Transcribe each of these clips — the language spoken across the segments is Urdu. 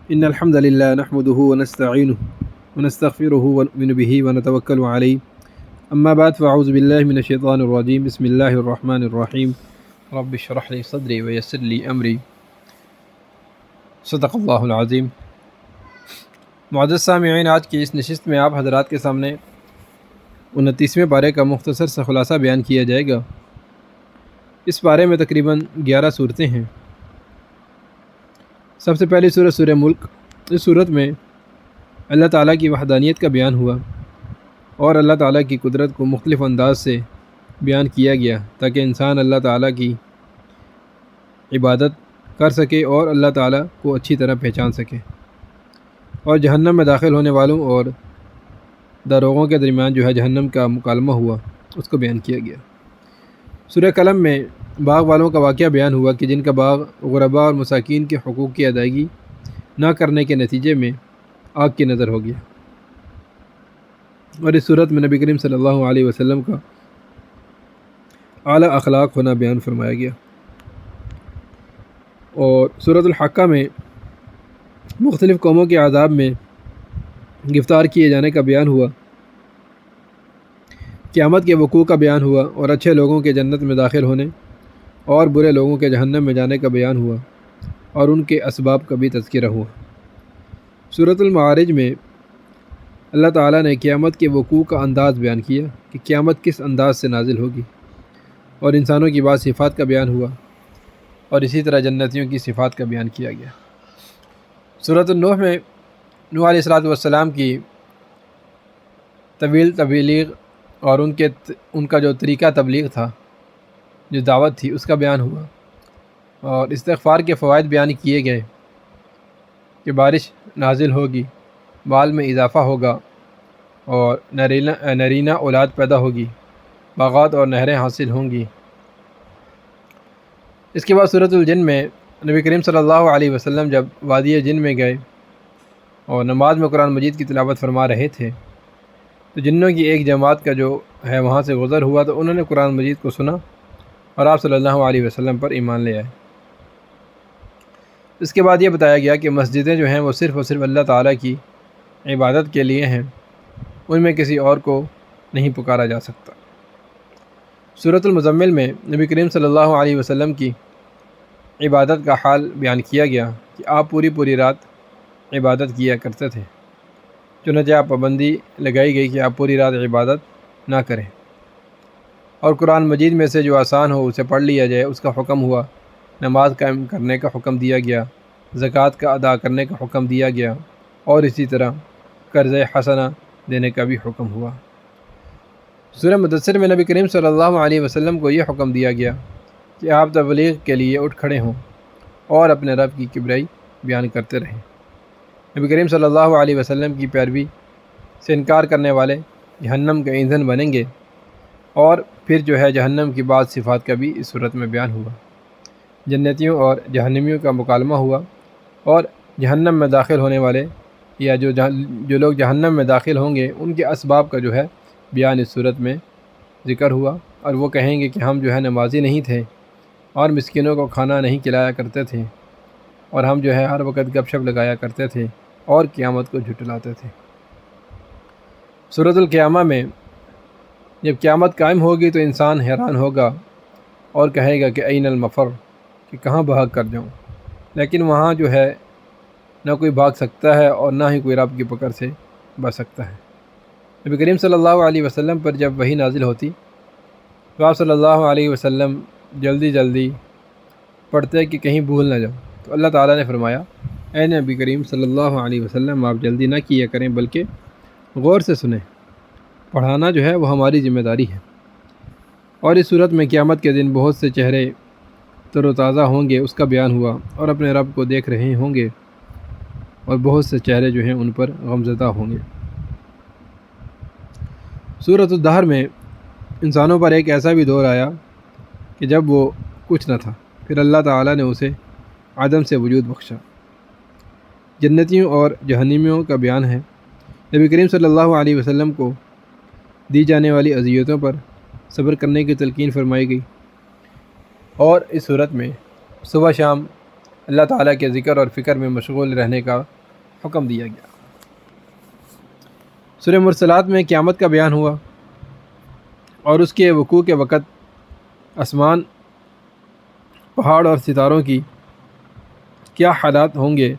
إن الحمد لله نحمده ونستعينه ونستغفره ونؤمن به ونتوكل عليه أما بعد فأعوذ بالله من الشيطان الرجيم بسم الله الرحمن الرحيم رب اشرح لي صدري ويسر لي أمري صدق اللہ العظیم۔ معزز سامعین، آج کی اس نشست میں آپ حضرات کے سامنے 29ویں پارے کا مختصر سا خلاصہ بیان کیا جائے گا۔ اس پارے میں تقریباً 11 صورتیں ہیں۔ سب سے پہلی صورت سورہ ملک۔ اس صورت میں اللہ تعالیٰ کی وحدانیت کا بیان ہوا اور اللہ تعالیٰ کی قدرت کو مختلف انداز سے بیان کیا گیا تاکہ انسان اللہ تعالیٰ کی عبادت کر سکے اور اللہ تعالیٰ کو اچھی طرح پہچان سکے، اور جہنم میں داخل ہونے والوں اور داروغوں کے درمیان جو ہے جہنم کا مکالمہ ہوا، اس کو بیان کیا گیا۔ سورہ قلم میں باغ والوں کا واقعہ بیان ہوا کہ جن کا باغ غرباء اور مساکین کے حقوق کی ادائیگی نہ کرنے کے نتیجے میں آگ کی نظر ہو گیا، اور اس صورت میں نبی کریم صلی اللہ علیہ وسلم کا اعلیٰ اخلاق ہونا بیان فرمایا گیا۔ اور سورۃ الحاقہ میں مختلف قوموں کے عذاب میں گرفتار کیے جانے کا بیان ہوا، قیامت کے وقوع کا بیان ہوا، اور اچھے لوگوں کے جنت میں داخل ہونے اور برے لوگوں کے جہنم میں جانے کا بیان ہوا، اور ان کے اسباب کا بھی تذکرہ ہوا۔ سورۃ المعارج میں اللہ تعالیٰ نے قیامت کے وقوع کا انداز بیان کیا کہ قیامت کس انداز سے نازل ہوگی، اور انسانوں کی بعض صفات کا بیان ہوا، اور اسی طرح جنتیوں کی صفات کا بیان کیا گیا۔ سورۃ النوح میں نوح علیہ السلام کی طویل تبلیغ اور ان کا جو طریقہ تبلیغ تھا، جو دعوت تھی، اس کا بیان ہوا، اور استغفار کے فوائد بیان کیے گئے کہ بارش نازل ہوگی، مال میں اضافہ ہوگا، اور نرینہ اولاد پیدا ہوگی، باغات اور نہریں حاصل ہوں گی۔ اس کے بعد سورۃ الجن میں نبی کریم صلی اللہ علیہ وسلم جب وادی جن میں گئے اور نماز میں قرآن مجید کی تلاوت فرما رہے تھے تو جنوں کی ایک جماعت کا جو ہے وہاں سے گزر ہوا، تو انہوں نے قرآن مجید کو سنا اور آپ صلی اللہ علیہ وسلم پر ایمان لے آئے۔ اس کے بعد یہ بتایا گیا کہ مسجدیں جو ہیں وہ صرف اور صرف اللہ تعالیٰ کی عبادت کے لیے ہیں، ان میں کسی اور کو نہیں پکارا جا سکتا۔ سورۃ المزمل میں نبی کریم صلی اللہ علیہ وسلم کی عبادت کا حال بیان کیا گیا کہ آپ پوری رات عبادت کیا کرتے تھے، چنانچہ آپ پابندی لگائی گئی کہ آپ پوری رات عبادت نہ کریں، اور قرآن مجید میں سے جو آسان ہو اسے پڑھ لیا جائے، اس کا حکم ہوا۔ نماز قائم کرنے کا حکم دیا گیا، زکوٰۃ کا ادا کرنے کا حکم دیا گیا، اور اسی طرح قرض حسنہ دینے کا بھی حکم ہوا۔ سورہ مدثر میں نبی کریم صلی اللہ علیہ وسلم کو یہ حکم دیا گیا کہ آپ تبلیغ کے لیے اٹھ کھڑے ہوں اور اپنے رب کی کبریائی بیان کرتے رہیں۔ نبی کریم صلی اللہ علیہ وسلم کی پیروی سے انکار کرنے والے جہنم کا ایندھن بنیں گے، اور پھر جو ہے جہنم کی بعض صفات کا بھی اس صورت میں بیان ہوا۔ جنتیوں اور جہنمیوں کا مکالمہ ہوا، اور جہنم میں داخل ہونے والے یا جو لوگ جہنم میں داخل ہوں گے ان کے اسباب کا جو ہے بیان اس صورت میں ذکر ہوا، اور وہ کہیں گے کہ ہم جو ہے نمازی نہیں تھے اور مسکینوں کو کھانا نہیں کھلایا کرتے تھے، اور ہم جو ہے ہر وقت گپ شپ لگایا کرتے تھے اور قیامت کو جھٹلاتے تھے۔ سورۃ القیامہ میں جب قیامت قائم ہوگی تو انسان حیران ہوگا اور کہے گا کہ این المفر، کہ کہاں بھاگ کر جاؤں، لیکن وہاں جو ہے نہ کوئی بھاگ سکتا ہے اور نہ ہی کوئی رب کی پکڑ سے بچ سکتا ہے۔ نبی کریم صلی اللہ علیہ وسلم پر جب وحی نازل ہوتی تو آپ صلی اللہ علیہ وسلم جلدی پڑھتے کہ کہیں بھول نہ جاؤ، تو اللہ تعالیٰ نے فرمایا، اے نبی کریم صلی اللہ علیہ وسلم، آپ جلدی نہ کیا کریں بلکہ غور سے سنیں، پڑھانا جو ہے وہ ہماری ذمہ داری ہے۔ اور اس صورت میں قیامت کے دن بہت سے چہرے تر و تازہ ہوں گے، اس کا بیان ہوا، اور اپنے رب کو دیکھ رہے ہوں گے، اور بہت سے چہرے جو ہیں ان پر غمزدہ ہوں گے۔ سورۃ الدہر میں انسانوں پر ایک ایسا بھی دور آیا کہ جب وہ کچھ نہ تھا، پھر اللہ تعالیٰ نے اسے عدم سے وجود بخشا۔ جنتیوں اور جہنمیوں کا بیان ہے۔ نبی کریم صلی اللہ علیہ وسلم کو دی جانے والی اذیتوں پر صبر کرنے کی تلقین فرمائی گئی، اور اس صورت میں صبح شام اللہ تعالیٰ کے ذکر اور فکر میں مشغول رہنے کا حکم دیا گیا۔ سورہ مرسلات میں قیامت کا بیان ہوا اور اس کے وقوع کے وقت آسمان، پہاڑ اور ستاروں کی کیا حالات ہوں گے،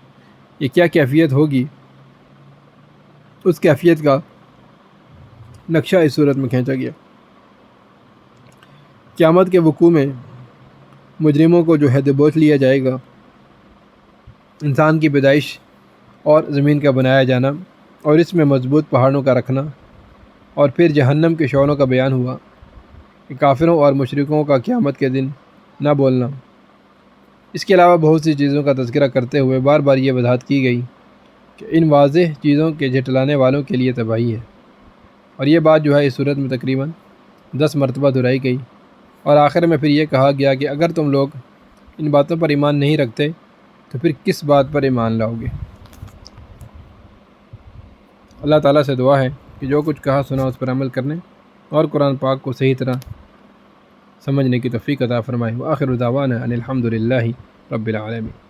یہ کیا کیفیت ہوگی، اس کیفیت کا نقشہ اس صورت میں کھینچا گیا۔ قیامت کے وقوع میں مجرموں کو جو ہے دبوچ لیا جائے گا، انسان کی پیدائش اور زمین کا بنایا جانا اور اس میں مضبوط پہاڑوں کا رکھنا، اور پھر جہنم کے شعلوں کا بیان ہوا کہ کافروں اور مشرکوں کا قیامت کے دن نہ بولنا۔ اس کے علاوہ بہت سی چیزوں کا تذکرہ کرتے ہوئے بار بار یہ وضاحت کی گئی کہ ان واضح چیزوں کے جھٹلانے والوں کے لیے تباہی ہے، اور یہ بات جو ہے اس صورت میں تقریباً 10 مرتبہ دہرائی گئی، اور آخر میں پھر یہ کہا گیا کہ اگر تم لوگ ان باتوں پر ایمان نہیں رکھتے تو پھر کس بات پر ایمان لاؤ گے۔ اللہ تعالیٰ سے دعا ہے کہ جو کچھ کہا سنا اس پر عمل کرنے اور قرآن پاک کو صحیح طرح سمجھنے کی توفیق عطا فرمائے۔ وآخر دعوانا ان الحمد للہ رب العالمین۔